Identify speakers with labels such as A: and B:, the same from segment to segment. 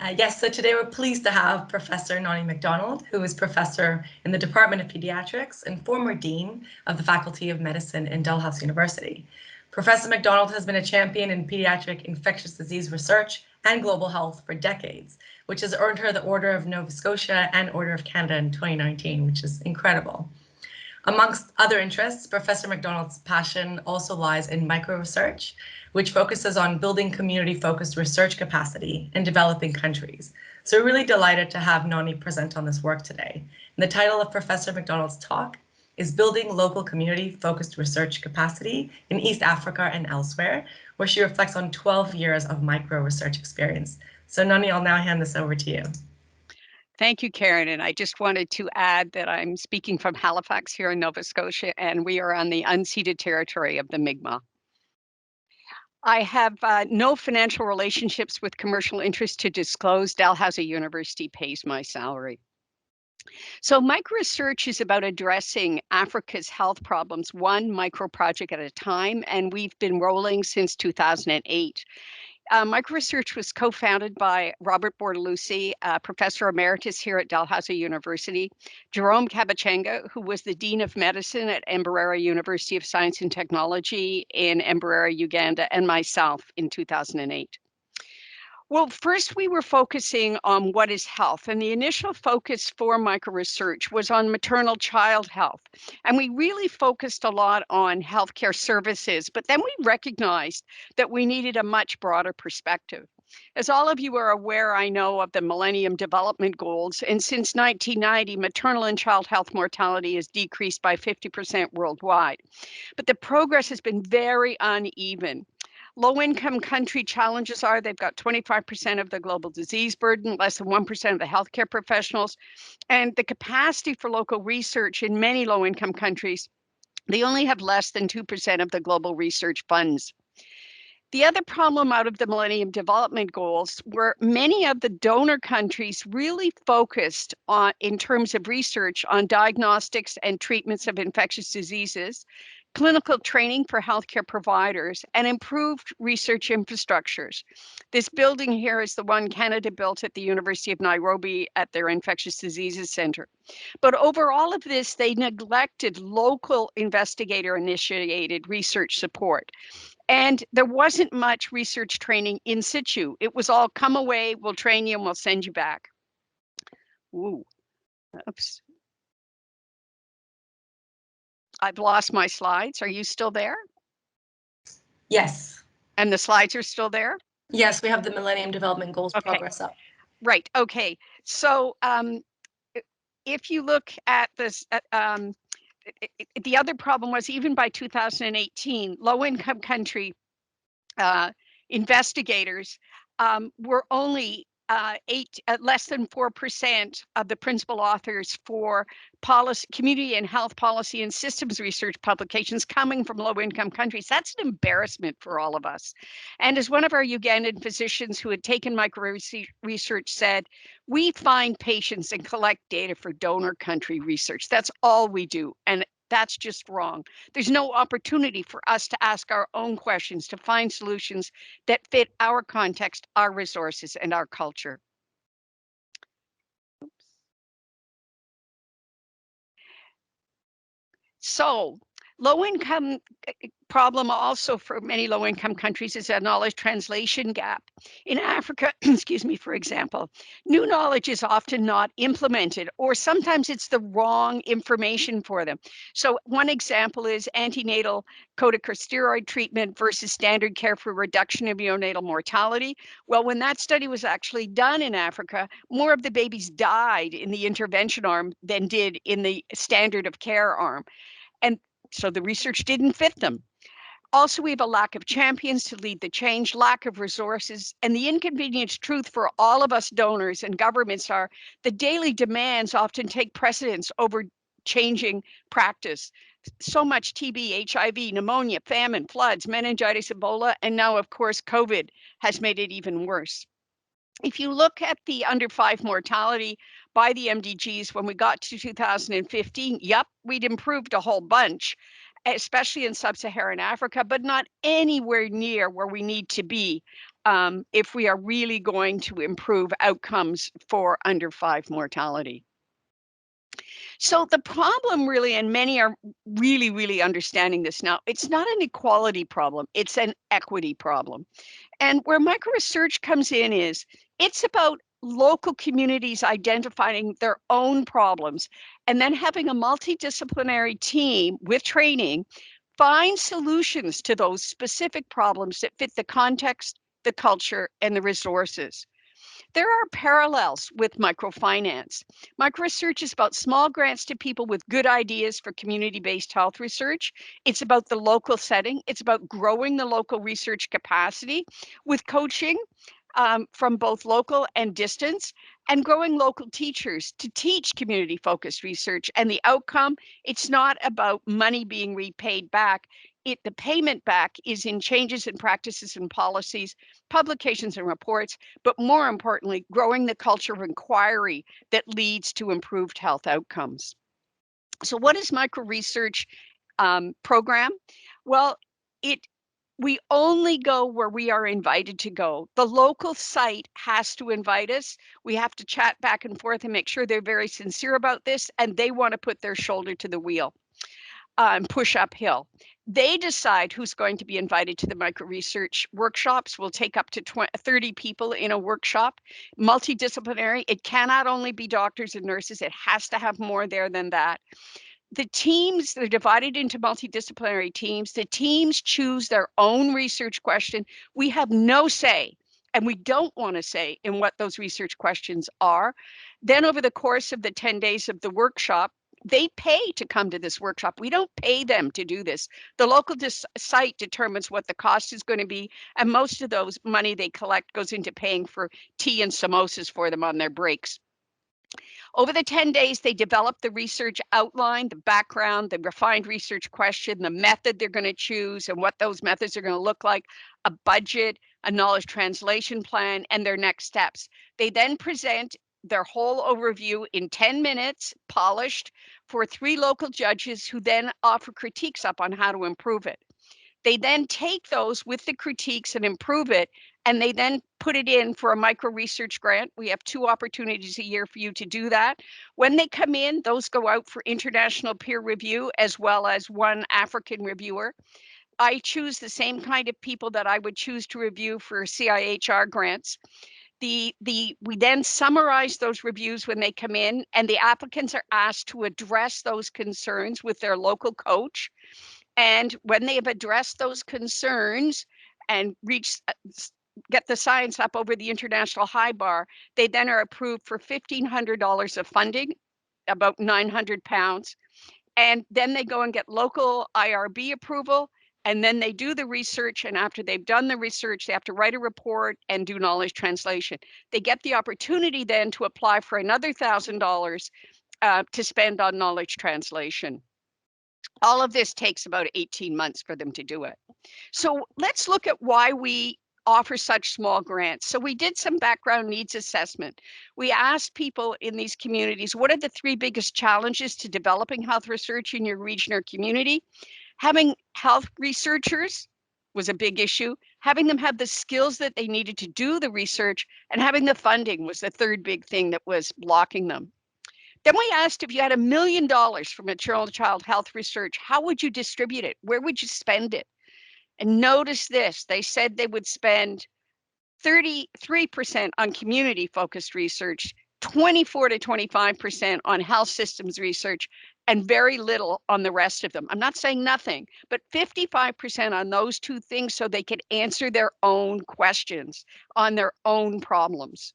A: Yes, so today we're pleased to have Professor Noni MacDonald, who is professor in the Department of Pediatrics and former dean of the Faculty of Medicine in Dalhousie University. Professor MacDonald has been a champion in pediatric infectious disease research and global health for decades, which has earned her the Order of Nova Scotia and Order of Canada in 2019, which is incredible. Amongst other interests, Professor MacDonald's passion also lies in microresearch, which focuses on building community-focused research capacity in developing countries. So we're really delighted to have Noni present on this work today. And the title of Professor MacDonald's talk is Building Local Community-Focused Research Capacity in East Africa and Elsewhere, where she reflects on 12 years of micro-research experience. So Noni, I'll now hand this over to you.
B: Thank you, Karen. And I just wanted to add that I'm speaking from Halifax here in Nova Scotia, and we are on the unceded territory of the Mi'kmaq. I have no financial relationships with commercial interests to disclose. Dalhousie University pays my salary. So microresearch is about addressing Africa's health problems, one micro project at a time, and we've been rolling since 2008. Microresearch was co-founded by Robert Bortolucci, professor emeritus here at Dalhousie University, Jerome Kabachenga, who was the Dean of Medicine at Mbarara University of Science and Technology in Mbarara, Uganda, and myself in 2008. Well, first we were focusing on what is health, and the initial focus for microresearch was on maternal child health. And we really focused a lot on healthcare services, but then we recognized that we needed a much broader perspective. As all of you are aware, I know of the Millennium Development Goals, and since 1990, maternal and child health mortality has decreased by 50% worldwide. But the progress has been very uneven. Low-income country challenges are they've got 25% of the global disease burden, less than 1% of the healthcare professionals, and the capacity for local research in many low-income countries, they only have less than 2% of the global research funds. The other problem out of the Millennium Development Goals were many of the donor countries really focused on, in terms of research, on diagnostics and treatments of infectious diseases, clinical training for healthcare providers, and improved research infrastructures. This building here is the one Canada built at the University of Nairobi at their Infectious Diseases Center. But over all of this, they neglected local investigator-initiated research support. And there wasn't much research training in situ. It was all come away, we'll train you, and we'll send you back. Ooh, oops. I've lost my slides. Are you still there?
A: Yes.
B: And the slides are still there?
A: Yes, we have the Millennium Development Goals progress up.
B: Right. Okay. So if you look at this, the other problem was even by 2018, low-income country investigators were only less than 4% of the principal authors for policy, community and health policy and systems research publications coming from low-income countries. That's an embarrassment for all of us. And as one of our Ugandan physicians who had taken micro-research said, we find patients and collect data for donor country research. That's all we do. And that's just wrong. There's no opportunity for us to ask our own questions, to find solutions that fit our context, our resources, and our culture. Oops. So, low-income problem also for many low-income countries is a knowledge translation gap. In Africa, excuse me, for example, new knowledge is often not implemented, or sometimes it's the wrong information for them. So one example is antenatal corticosteroid treatment versus standard care for reduction of neonatal mortality. Well, when that study was actually done in Africa, more of the babies died in the intervention arm than did in the standard of care arm. And so the research didn't fit them. Also, we have a lack of champions to lead the change, lack of resources, and the inconvenient truth for all of us donors and governments are the daily demands often take precedence over changing practice. So much TB, HIV, pneumonia, famine, floods, meningitis, Ebola, and now, of course, COVID has made it even worse. If you look at the under 5 mortality by the MDGs when we got to 2015, yep, we'd improved a whole bunch, especially in sub-Saharan Africa, but not anywhere near where we need to be. if we are really going to improve outcomes for under 5 mortality. So the problem really, and many are really, really understanding this now, it's not an equality problem, it's an equity problem. And where microresearch comes in is, it's about local communities identifying their own problems and then having a multidisciplinary team with training find solutions to those specific problems that fit the context, the culture, and the resources. There are parallels with microfinance. Microresearch is about small grants to people with good ideas for community-based health research. It's about the local setting. It's about growing the local research capacity with coaching from both local and distance, and growing local teachers to teach community-focused research. And the outcome, it's not about money being repaid back. The payment back is in changes in practices and policies, publications and reports, but more importantly, growing the culture of inquiry that leads to improved health outcomes. So what is microresearch program? Well, we only go where we are invited to go. The local site has to invite us. We have to chat back and forth and make sure they're very sincere about this, and they want to put their shoulder to the wheel and push uphill. They decide who's going to be invited to the microresearch workshops. We'll take up to 30 people in a workshop, multidisciplinary. It cannot only be doctors and nurses. It has to have more there than that. The teams, they're divided into multidisciplinary teams. The teams choose their own research question. We have no say, and we don't want to say in what those research questions are. Then over the course of the 10 days of the workshop, they pay to come to this workshop. We don't pay them to do this. The local site determines what the cost is going to be, and most of those money they collect goes into paying for tea and samosas for them on their breaks. Over the 10 days, they develop the research outline, the background, the refined research question, the method they're going to choose and what those methods are going to look like, a budget, a knowledge translation plan, and their next steps. They then present their whole overview in 10 minutes, polished, for 3 local judges who then offer critiques up on how to improve it. They then take those with the critiques and improve it, and they then put it in for a micro-research grant. We have 2 opportunities a year for you to do that. When they come in, those go out for international peer review, as well as 1 African reviewer. I choose the same kind of people that I would choose to review for CIHR grants. We then summarize those reviews when they come in, and the applicants are asked to address those concerns with their local coach. And when they have addressed those concerns and get the science up over the international high bar, they then are approved for $1,500 of funding, about £900. And then they go and get local IRB approval, and then they do the research. And after they've done the research, they have to write a report and do knowledge translation. They get the opportunity then to apply for another $1,000 to spend on knowledge translation. All of this takes about 18 months for them to do it. So let's look at why we offer such small grants. So we did some background needs assessment. We asked people in these communities, what are the 3 biggest challenges to developing health research in your region or community? Having health researchers was a big issue. Having them have the skills that they needed to do the research, and having the funding was the 3rd big thing that was blocking them. Then we asked, if you had $1 million from maternal child health research, how would you distribute it? Where would you spend it? And notice this, they said they would spend 33% on community-focused research, 24 to 25% on health systems research, and very little on the rest of them. I'm not saying nothing, but 55% on those 2 things so they could answer their own questions on their own problems.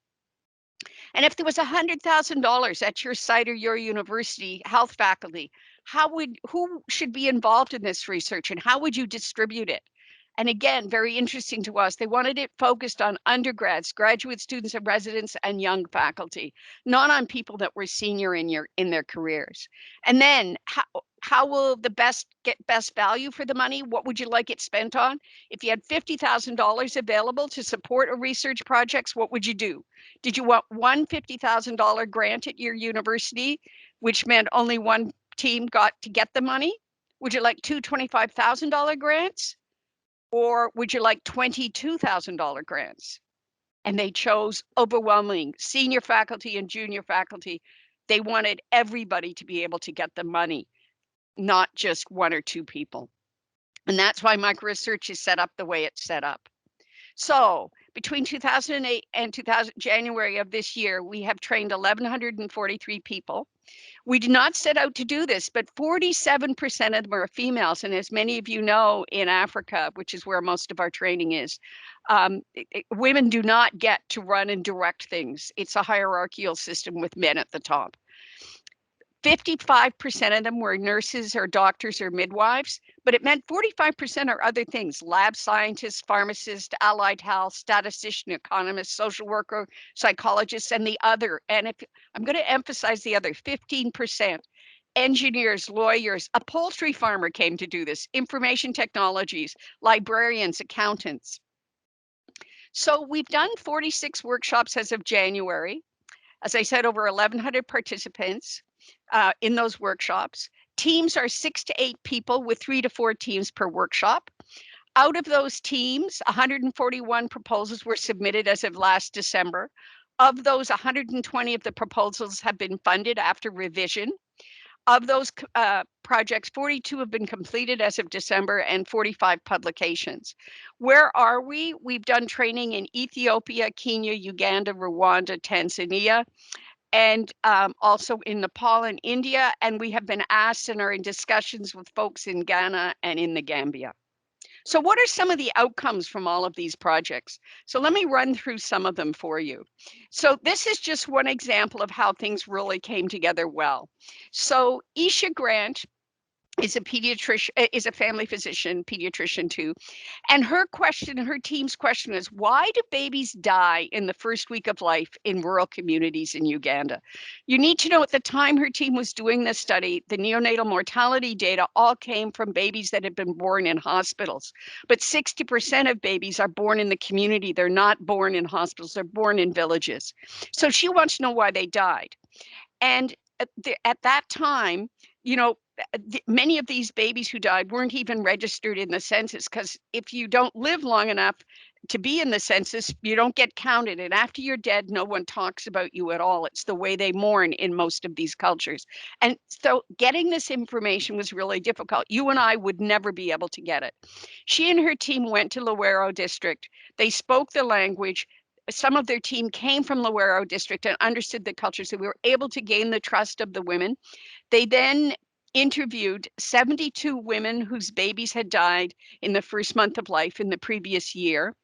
B: And if there was $100,000 at your site or your university health faculty, who should be involved in this research, and how would you distribute it? And again, very interesting to us, they wanted it focused on undergrads, graduate students and residents, and young faculty, not on people that were senior in their careers. And then how will the get best value for the money? What would you like it spent on? If you had $50,000 available to support a research projects, what would you do? Did you want one $50,000 grant at your university, which meant only 1 team got to get the money? Would you like 2 $25,000 grants? Or would you like $22,000 grants? And they chose overwhelming senior faculty and junior faculty. They wanted everybody to be able to get the money, not just one or two people. And that's why Microresearch is set up the way it's set up. So between 2008 and January of this year, we have trained 1,143 people. We did not set out to do this, but 47% of them are females. And as many of you know, in Africa, which is where most of our training is, women do not get to run and direct things. It's a hierarchical system with men at the top. 55% of them were nurses or doctors or midwives, but it meant 45% are other things: lab scientists, pharmacists, allied health, statistician, economist, social worker, psychologists, and the other. And if I'm going to emphasize the other 15%, engineers, lawyers, a poultry farmer came to do this, information technologies, librarians, accountants. So we've done 46 workshops as of January. As I said, over 1,100 participants in those workshops. Teams are 6 to 8 people with 3 to 4 teams per workshop. Out of those teams, 141 proposals were submitted as of last December. Of those, 120 of the proposals have been funded after revision. Of those projects, 42 have been completed as of December and 45 publications. Where are we? We've done training in Ethiopia, Kenya, Uganda, Rwanda, Tanzania, and also in Nepal and India. And we have been asked and are in discussions with folks in Ghana and in the Gambia. So what are some of the outcomes from all of these projects? So let me run through some of them for you. So this is just one example of how things really came together well. So Isha Grant is a pediatrician, is a family physician, pediatrician too. And her team's question is, why do babies die in the first week of life in rural communities in Uganda? You need to know, at the time her team was doing this study, the neonatal mortality data all came from babies that had been born in hospitals. But 60% of babies are born in the community. They're not born in hospitals, they're born in villages. So she wants to know why they died. And at that time, you know, many of these babies who died weren't even registered in the census, because if you don't live long enough to be in the census, you don't get counted. And after you're dead, no one talks about you at all. It's the way they mourn in most of these cultures. And so getting this information was really difficult. You and I would never be able to get it. She and her team went to Luwero district. They spoke the language. Some of their team came from Luwero district and understood the culture, so we were able to gain the trust of the women. They then interviewed 72 women whose babies had died in the first month of life in the previous year.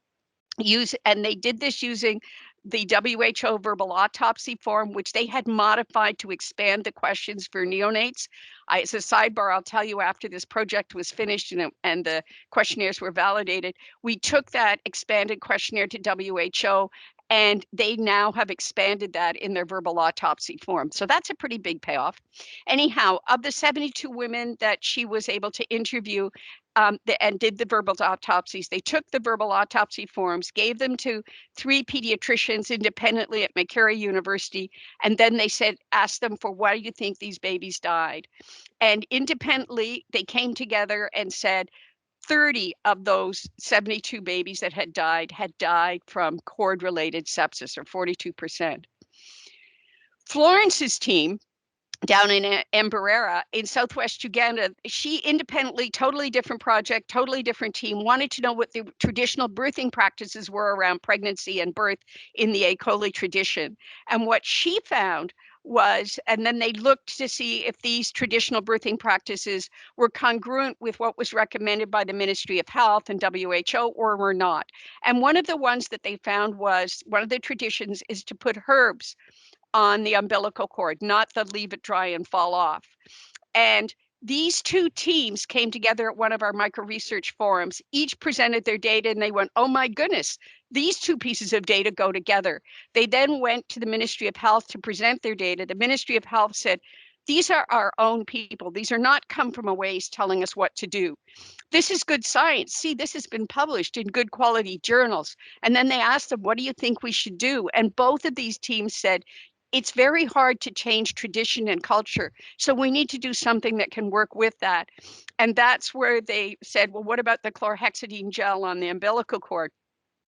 B: And they did this using the WHO verbal autopsy form, which they had modified to expand the questions for neonates. As a sidebar, I'll tell you, after this project was finished and the questionnaires were validated, we took that expanded questionnaire to WHO, and they now have expanded that in their verbal autopsy form. So that's a pretty big payoff. Anyhow, of the 72 women that she was able to interview, and did the verbal autopsies, they took the verbal autopsy forms, gave them to 3 pediatricians independently at Makerere University, and then they asked them for, why do you think these babies died? And independently, they came together and said 30 of those 72 babies that had died from cord-related sepsis, or 42%. Florence's team down in Mbarara in Southwest Uganda, she independently, totally different project, totally different team, wanted to know what the traditional birthing practices were around pregnancy and birth in the Akoli tradition. And what she found was, and then they looked to see if these traditional birthing practices were congruent with what was recommended by the Ministry of Health and WHO, or were not. And one of the ones that they found was, one of the traditions is to put herbs on the umbilical cord, not the leave it dry and fall off. And these 2 teams came together at one of our micro-research forums, each presented their data, and they went, oh my goodness, these 2 pieces of data go together. They then went to the Ministry of Health to present their data. The Ministry of Health said, these are our own people. These are not come from a waste telling us what to do. This is good science. See, this has been published in good quality journals. And then they asked them, what do you think we should do? And both of these teams said, it's very hard to change tradition and culture. So we need to do something that can work with that. And that's where they said, well, what about the chlorhexidine gel on the umbilical cord?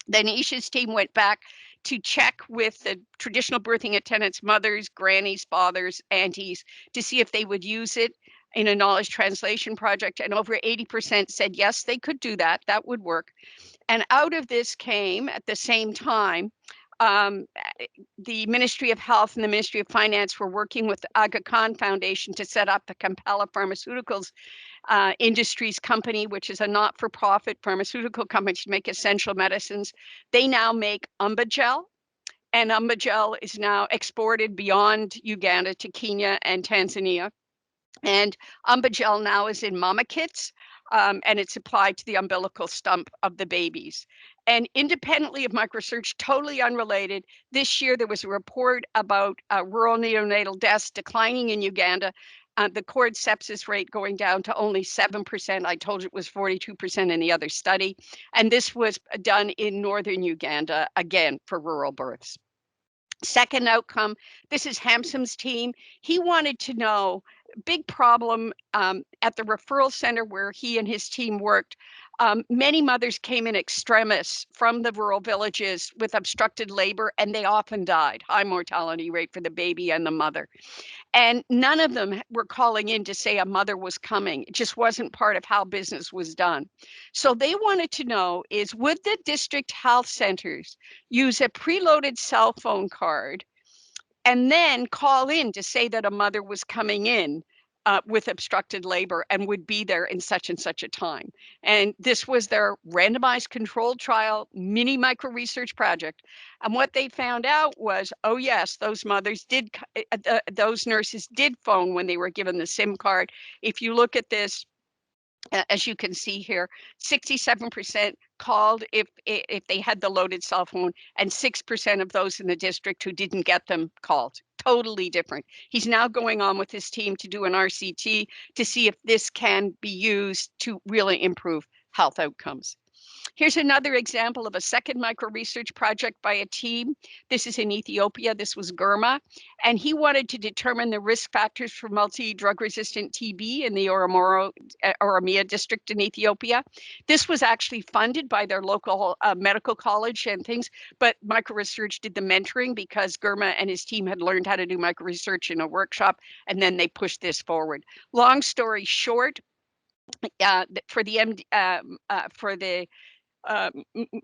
B: Then Isha's team went back to check with the traditional birthing attendants, mothers, grannies, fathers, aunties, to see if they would use it in a knowledge translation project. And over 80% said yes, they could do that. That would work. And out of this came, at the same time, um, the Ministry of Health and the Ministry of Finance were working with the Aga Khan Foundation to set up the Kampala Pharmaceuticals Industries Company, which is a not-for-profit pharmaceutical company to make essential medicines. They now make Umbagel, and Umbagel is now exported beyond Uganda to Kenya and Tanzania. And Umbagel now is in mama kits, and it's applied to the umbilical stump of the babies. And independently of Microresearch, totally unrelated, this year there was a report about rural neonatal deaths declining in Uganda, the cord sepsis rate going down to only 7%. I told you it was 42% in the other study. And this was done in northern Uganda, again, for rural births. Second outcome, this is Hamsam's team. He wanted to know, big problem at the referral center where he and his team worked. Many mothers came in extremis from the rural villages with obstructed labor, and they often died. High mortality rate for the baby and the mother. And none of them were calling in to say a mother was coming. It just wasn't part of how business was done. So they wanted to know is, would the district health centers use a preloaded cell phone card and then call in to say that a mother was coming in with obstructed labor and would be there in such and such a time. And this was their randomized controlled trial mini micro-research project. And what they found out was, oh yes, those mothers did, those nurses did phone when they were given the SIM card. If you look at this, as you can see here, 67% called if they had the loaded cell phone, and 6% of those in the district who didn't get them called. Totally different. He's now going on with his team to do an RCT to see if this can be used to really improve health outcomes. Here's another example of a second micro-research project by a team. This is in Ethiopia. This was Gurma, and he wanted to determine the risk factors for multi-drug resistant TB in the Oromia district in Ethiopia. This was actually funded by their local medical college and things, but Microresearch did the mentoring because Gurma and his team had learned how to do microresearch in a workshop, and then they pushed this forward. Long story short, for the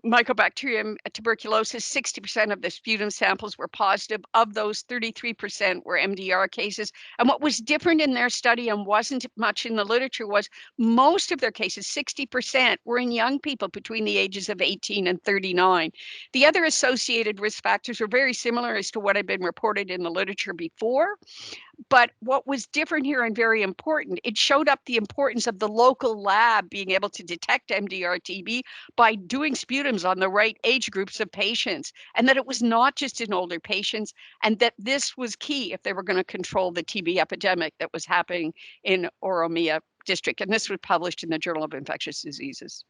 B: Mycobacterium tuberculosis, 60% of the sputum samples were positive. Of those, 33% were MDR cases. And what was different in their study and wasn't much in the literature was most of their cases, 60%, were in young people between the ages of 18 and 39. The other associated risk factors were very similar as to what had been reported in the literature before. But what was different here and very important, it showed up the importance of the local lab being able to detect MDR-TB by doing sputums on the right age groups of patients, and that it was not just in older patients, and that this was key if they were going to control the TB epidemic that was happening in Oromia district. And this was published in the Journal of Infectious Diseases.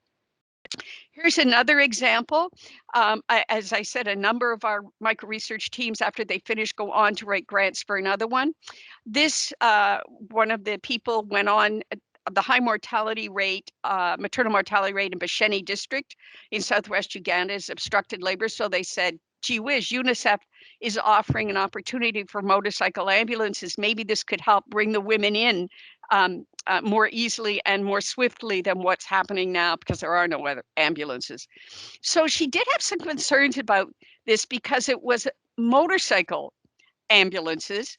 B: Here's another example. As I said, a number of our micro-research teams, after they finish, go on to write grants for another one. This, one of the people went on the high mortality rate, maternal mortality rate in Basheni district in southwest Uganda is obstructed labor. So they said, gee whiz, UNICEF is offering an opportunity for motorcycle ambulances. Maybe this could help bring the women in more easily and more swiftly than what's happening now, because there are no other ambulances. So she did have some concerns about this because it was motorcycle ambulances,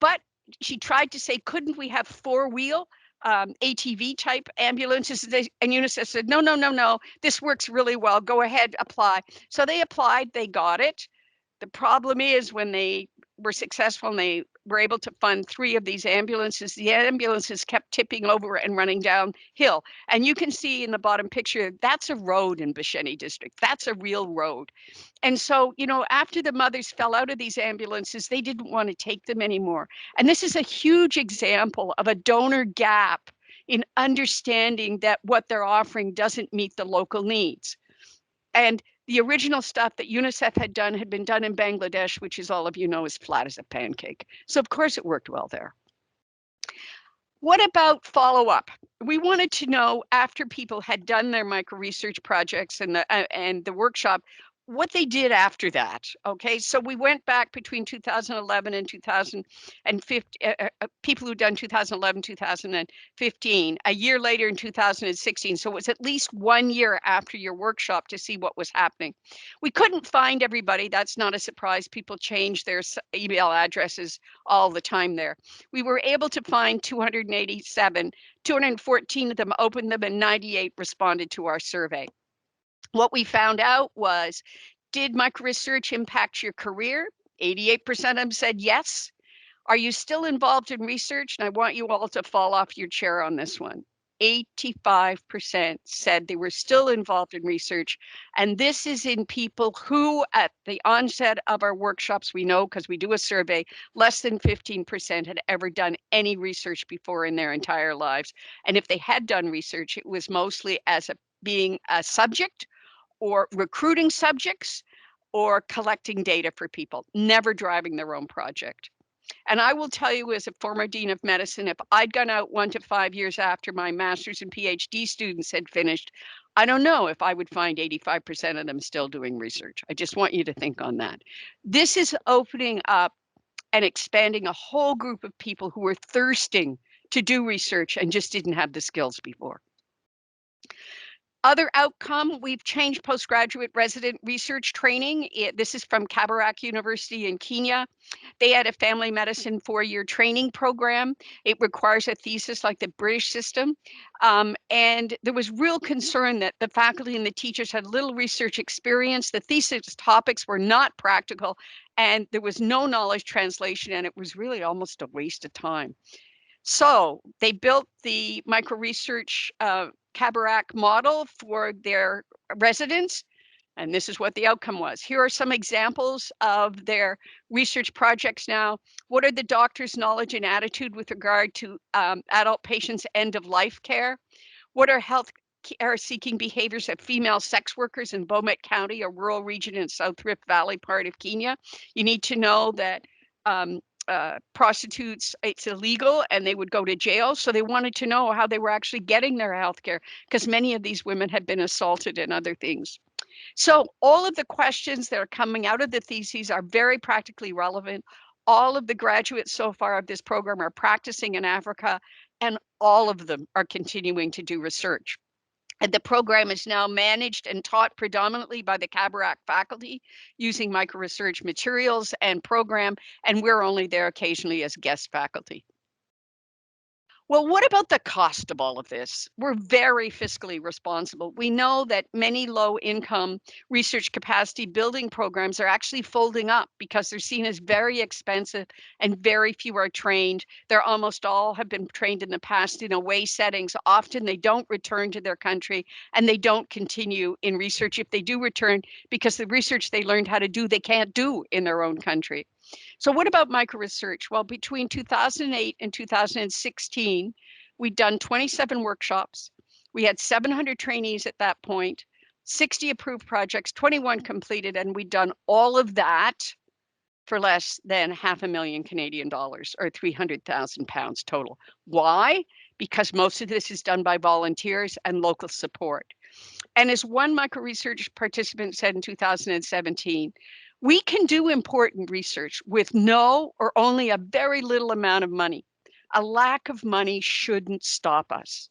B: but she tried to say, couldn't we have four-wheel ATV type ambulances? And UNICEF said, no, no, no, no, this works really well. Go ahead, apply. So they applied, they got it. The problem is when they were successful and they were able to fund 3 of these ambulances, the ambulances kept tipping over and running downhill. And you can see in the bottom picture, that's a road in Basheni district. That's a real road. And so, you know, after the mothers fell out of these ambulances, they didn't want to take them anymore. And this is a huge example of a donor gap in understanding that what they're offering doesn't meet the local needs. And The original stuff that UNICEF had been done in Bangladesh, which, as all of you know, is flat as a pancake. So of course it worked well there. What about follow-up? We wanted to know, after people had done their micro-research projects and the workshop, what they did after that. Okay, so we went back between 2011 and 2015, people who'd done 2011, 2015, a year later in 2016. So it was at least 1 year after your workshop to see what was happening. We couldn't find everybody. That's not a surprise. People change their email addresses all the time there. We were able to find 287, 214 of them opened them, and 98 responded to our survey. What we found out was, did microresearch impact your career? 88% of them said yes. Are you still involved in research? And I want you all to fall off your chair on this one. 85% said they were still involved in research. And this is in people who, at the onset of our workshops, we know because we do a survey, less than 15% had ever done any research before in their entire lives. And if they had done research, it was mostly as being a subject or recruiting subjects or collecting data for people, never driving their own project. And I will tell you, as a former dean of medicine, if I'd gone out 1 to 5 years after my master's and PhD students had finished, I don't know if I would find 85% of them still doing research. I just want you to think on that. This is opening up and expanding a whole group of people who were thirsting to do research and just didn't have the skills before. Other outcome, we've changed postgraduate resident research training. This is from Kabarak University in Kenya. They had a family medicine 4-year training program. It requires a thesis like the British system. And there was real concern that the faculty and the teachers had little research experience. The thesis topics were not practical, and there was no knowledge translation, and it was really almost a waste of time. So they built the micro-research Kabarak model for their residents, and this is what the outcome was. Here are some examples of their research projects now. What are the doctor's knowledge and attitude with regard to adult patients' end-of-life care? What are health care-seeking behaviors of female sex workers in Bomet County, a rural region in South Rift Valley part of Kenya? You need to know that prostitutes, it's illegal and they would go to jail. So they wanted to know how they were actually getting their health care, because many of these women had been assaulted and other things. So all of the questions that are coming out of the theses are very practically relevant. All of the graduates so far of this program are practicing in Africa, and all of them are continuing to do research. And the program is now managed and taught predominantly by the Kabarak faculty using micro-research materials and program, and we're only there occasionally as guest faculty. Well, what about the cost of all of this? We're very fiscally responsible. We know that many low-income research capacity building programs are actually folding up because they're seen as very expensive and very few are trained. They're almost all have been trained in the past in away settings. Often they don't return to their country and they don't continue in research if they do return, because the research they learned how to do, they can't do in their own country. So what about micro-research? Well, between 2008 and 2016, we'd done 27 workshops. We had 700 trainees at that point, 60 approved projects, 21 completed, and we'd done all of that for less than $500,000 Canadian dollars, or 300,000 pounds total. Why? Because most of this is done by volunteers and local support. And as one micro-research participant said in 2017, we can do important research with no or only a very little amount of money. A lack of money shouldn't stop us.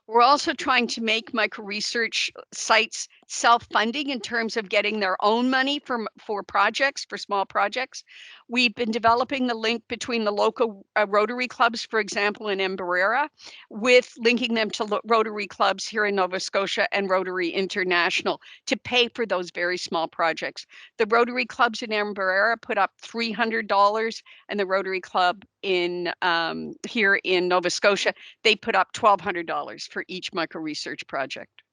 B: We're also trying to make micro-research sites self-funding in terms of getting their own money for projects, for small projects. We've been developing the link between the local Rotary clubs, for example, in Mbarara, with linking them to Rotary clubs here in Nova Scotia and Rotary International to pay for those very small projects. The Rotary clubs in Mbarara put up $300, and the Rotary club in here in Nova Scotia, they put up $1,200 for each micro-research project.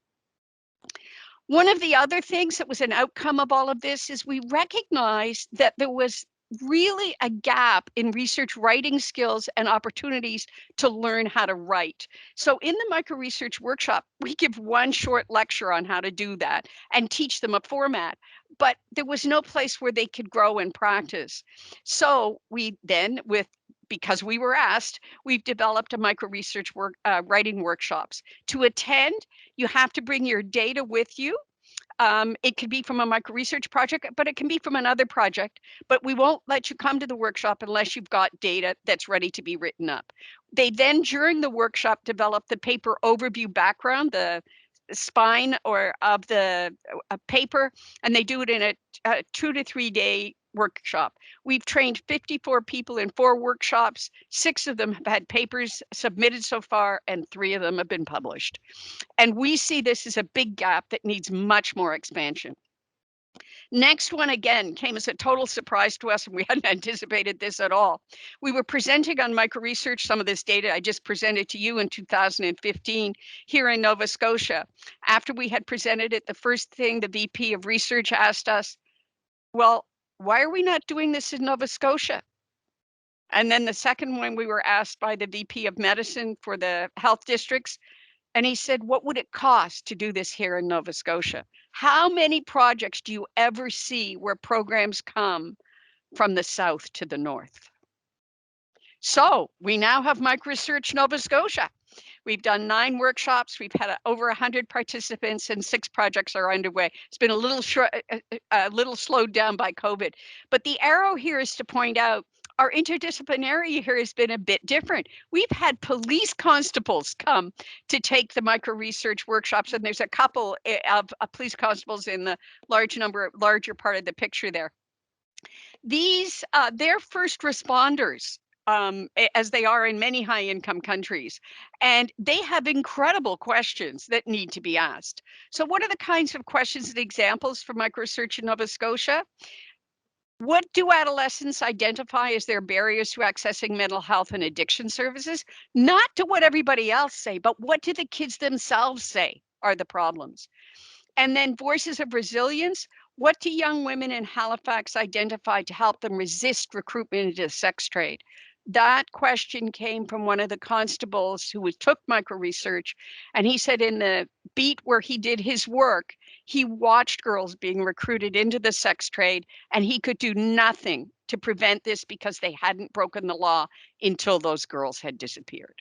B: One of the other things that was an outcome of all of this is we recognized that there was really a gap in research writing skills and opportunities to learn how to write. So in the micro-research workshop, we give one short lecture on how to do that and teach them a format, but there was no place where they could grow and practice. So we then, because we were asked, we've developed a micro-research writing workshops. To attend, you have to bring your data with you. It could be from a micro-research project, but it can be from another project, but we won't let you come to the workshop unless you've got data that's ready to be written up. They then, during the workshop, develop the paper overview background, the spine or of the paper, and they do it in a 2 to 3 day workshop. We've trained 54 people in 4 workshops. 6 of them have had papers submitted so far, and 3 of them have been published. And we see this as a big gap that needs much more expansion. Next one, again, came as a total surprise to us, and we hadn't anticipated this at all. We were presenting on micro-research some of this data I just presented to you in 2015 here in Nova Scotia. After we had presented it, the first thing the VP of Research asked us, well, why are we not doing this in Nova Scotia? And then the second one, we were asked by the VP of Medicine for the health districts, and he said, what would it cost to do this here in Nova Scotia? How many projects do you ever see where programs come from the south to the north? So we now have Microresearch Nova Scotia. We've done 9 workshops. We've had over 100 participants, and 6 projects are underway. It's been a little slowed down by COVID, but the arrow here is to point out our interdisciplinary here has been a bit different. We've had police constables come to take the micro-research workshops, and there's a couple of police constables in the larger part of the picture there. These, they're first responders, as they are in many high-income countries, and they have incredible questions that need to be asked. So what are the kinds of questions and examples for microresearch in Nova Scotia? What do adolescents identify as their barriers to accessing mental health and addiction services? Not to what everybody else say, but what do the kids themselves say are the problems? And then voices of resilience. What do young women in Halifax identify to help them resist recruitment into the sex trade? That question came from one of the constables who took micro-research, and he said in the beat where he did his work, he watched girls being recruited into the sex trade, and he could do nothing to prevent this because they hadn't broken the law until those girls had disappeared.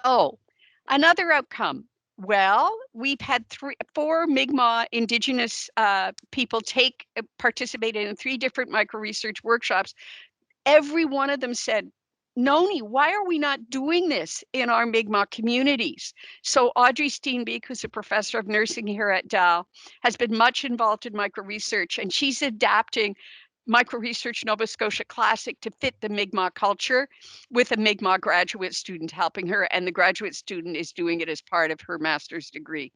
B: So, another outcome. Well, we've had 4 Mi'kmaq Indigenous people participate in 3 different micro-research workshops. Every one of them said, Noni, why are we not doing this in our Mi'kmaq communities? So Audrey Steenbeek, who's a professor of nursing here at Dal, has been much involved in micro-research, and she's adapting Microresearch Nova Scotia Classic to fit the Mi'kmaq culture with a Mi'kmaq graduate student helping her, and the graduate student is doing it as part of her master's degree.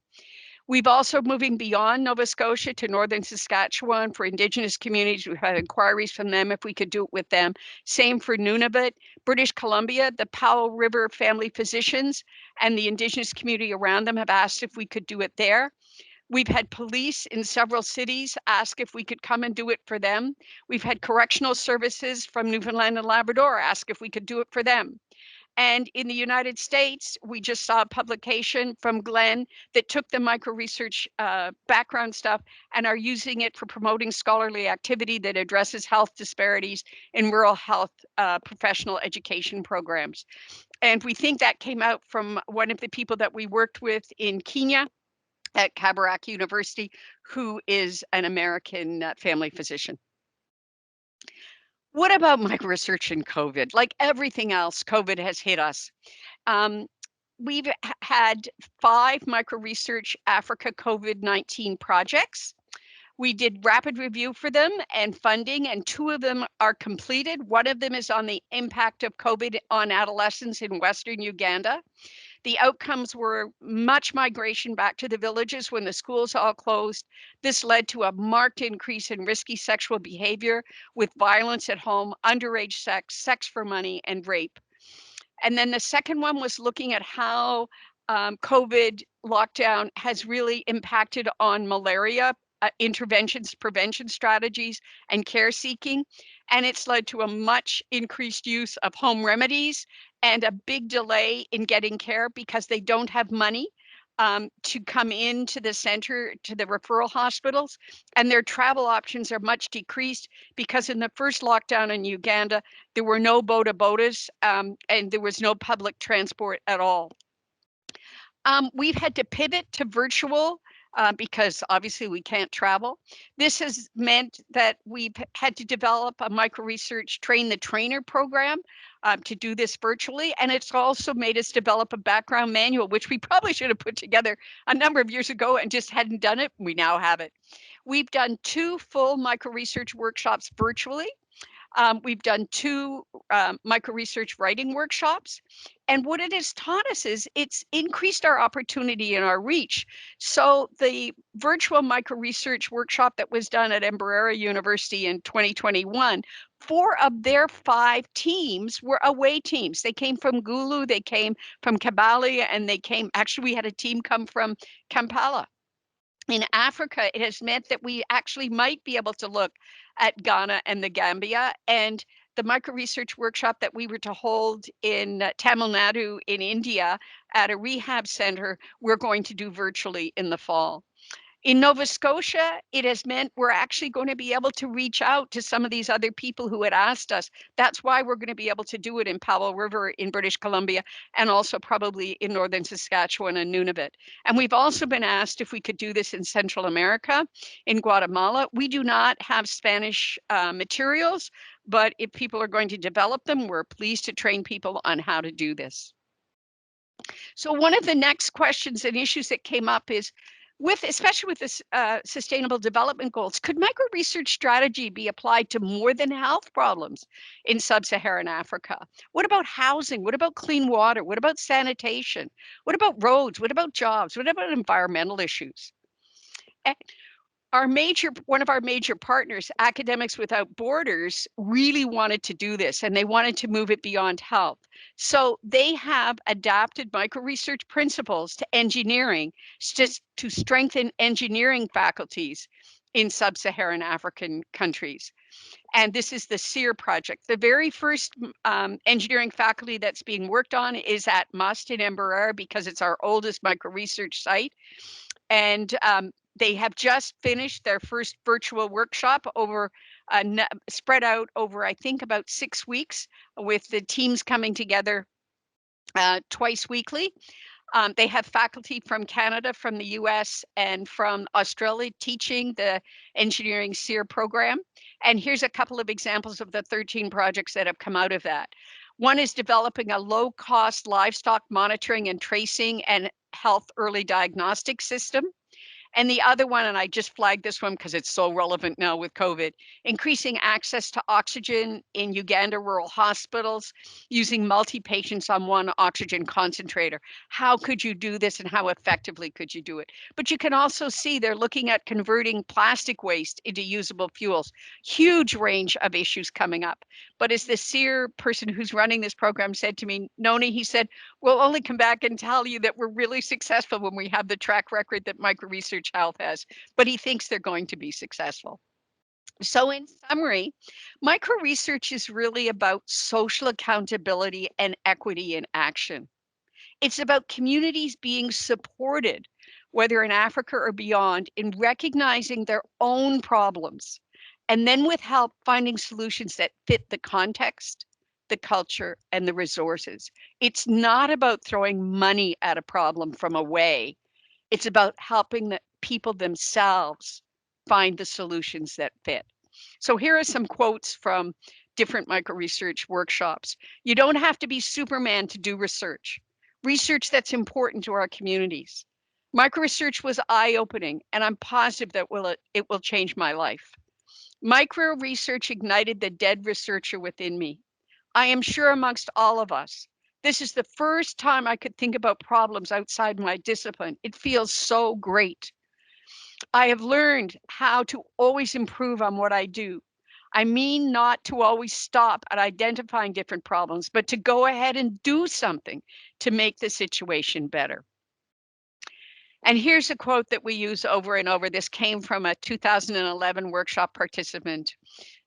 B: We've also moving beyond Nova Scotia to northern Saskatchewan for Indigenous communities. We've had inquiries from them if we could do it with them. Same for Nunavut, British Columbia, the Powell River family physicians and the Indigenous community around them have asked if we could do it there. We've had police in several cities ask if we could come and do it for them. We've had correctional services from Newfoundland and Labrador ask if we could do it for them. And in the United States, we just saw a publication from Glenn that took the micro-research background stuff and are using it for promoting scholarly activity that addresses health disparities in rural health professional education programs. And we think that came out from one of the people that we worked with in Kenya at Kabarak University, who is an American family physician. What about micro-research in COVID? Like everything else, COVID has hit us. We've had 5 micro-research Africa COVID-19 projects. We did rapid review for them and funding, and 2 of them are completed. One of them is on the impact of COVID on adolescents in Western Uganda. The outcomes were much migration back to the villages when the schools all closed. This led to a marked increase in risky sexual behavior with violence at home, underage sex, sex for money, and rape. And then the second one was looking at how COVID lockdown has really impacted on malaria interventions, prevention strategies, and care seeking. And it's led to a much increased use of home remedies and a big delay in getting care because they don't have money to come into the center, to the referral hospitals, and their travel options are much decreased because in the first lockdown in Uganda, there were no boda-bodas and there was no public transport at all. We've had to pivot to virtual because obviously we can't travel. This has meant that we've had to develop a Microresearch Train the Trainer program to do this virtually. And it's also made us develop a background manual, which we probably should have put together a number of years ago and just hadn't done it. We now have it. We've done 2 full Microresearch workshops virtually. We've done 2 Microresearch writing workshops. And what it has taught us is it's increased our opportunity and our reach. So the virtual Microresearch workshop that was done at Mbarara University in 2021, 4 of their 5 teams were away teams. They came from Gulu, they came from Kabale, and actually we had a team come from Kampala. In Africa, it has meant that we actually might be able to look at Ghana and the Gambia. And the Microresearch workshop that we were to hold in Tamil Nadu in India at a rehab center, we're going to do virtually in the fall. In Nova Scotia, it has meant we're actually going to be able to reach out to some of these other people who had asked us. That's why we're going to be able to do it in Powell River in British Columbia and also probably in northern Saskatchewan and Nunavut. And we've also been asked if we could do this in Central America, in Guatemala. We do not have Spanish materials, but if people are going to develop them, we're pleased to train people on how to do this. So one of the next questions and issues that came up is, especially with this sustainable development goals, could micro-research strategy be applied to more than health problems in sub-Saharan Africa? What about housing? What about clean water? What about sanitation? What about roads? What about jobs? What about environmental issues? One of our major partners, Academics Without Borders, really wanted to do this and they wanted to move it beyond health. So they have adapted micro-research principles to engineering to strengthen engineering faculties in sub-Saharan African countries. And this is the SEER project. The very first engineering faculty that's being worked on is at MUST in Mbarara because it's our oldest micro-research site. And they have just finished their first virtual workshop spread out over, I think, about 6 weeks with the teams coming together twice weekly. They have faculty from Canada, from the US, and from Australia teaching the engineering SEER program. And here's a couple of examples of the 13 projects that have come out of that. One is developing a low-cost livestock monitoring and tracing and health early diagnostic system. And the other one, and I just flagged this one because it's so relevant now with COVID, increasing access to oxygen in Uganda rural hospitals using multi-patients on one oxygen concentrator. How could you do this and how effectively could you do it? But you can also see they're looking at converting plastic waste into usable fuels. Huge range of issues coming up. But as the SEER person who's running this program said to me, Noni, he said, we'll only come back and tell you that we're really successful when we have the track record that Microresearch Health has, but he thinks they're going to be successful. So in summary, micro-research is really about social accountability and equity in action. It's about communities being supported, whether in Africa or beyond, in recognizing their own problems, and then with help finding solutions that fit the context, the culture, and the resources. It's not about throwing money at a problem from away. It's about helping the people themselves find the solutions that fit. So here are some quotes from different micro-research workshops. You don't have to be Superman to do research that's important to our communities. Micro-research was eye-opening, and I'm positive that it will change my life. Micro-research ignited the dead researcher within me. I am sure amongst all of us, this is the first time I could think about problems outside my discipline. It feels so great. I have learned how to always improve on what I do. I mean, not to always stop at identifying different problems, but to go ahead and do something to make the situation better. And here's a quote that we use over and over. This came from a 2011 workshop participant.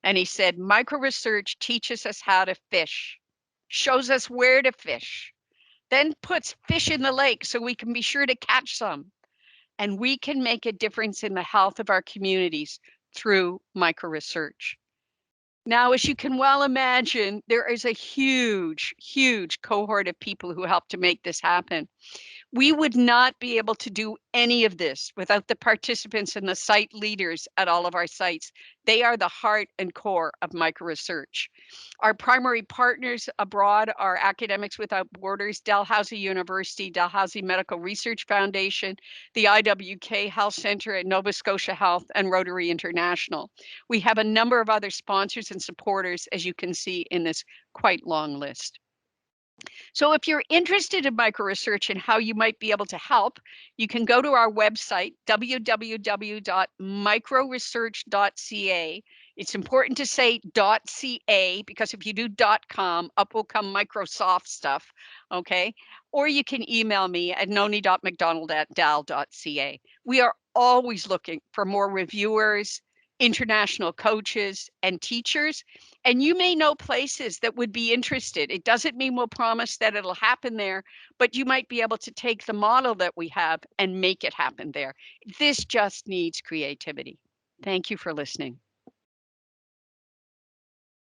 B: And he said, micro-research teaches us how to fish, shows us where to fish, then puts fish in the lake so we can be sure to catch some. And we can make a difference in the health of our communities through micro-research. Now, as you can well imagine, there is a huge, huge cohort of people who help to make this happen. We would not be able to do any of this without the participants and the site leaders at all of our sites. They are the heart and core of micro-research. Our primary partners abroad are Academics Without Borders, Dalhousie University, Dalhousie Medical Research Foundation, the IWK Health Center at Nova Scotia Health, and Rotary International. We have a number of other sponsors and supporters, as you can see in this quite long list. So if you're interested in micro-research and how you might be able to help, you can go to our website, www.microresearch.ca. It's important to say .ca because if you do .com, up will come Microsoft stuff, okay? Or you can email me at noni.mcdonald@dal.ca. We are always looking for more reviewers, international coaches, and teachers. And you may know places that would be interested. It doesn't mean we'll promise that it'll happen there, but you might be able to take the model that we have and make it happen there. This just needs creativity. Thank you for listening.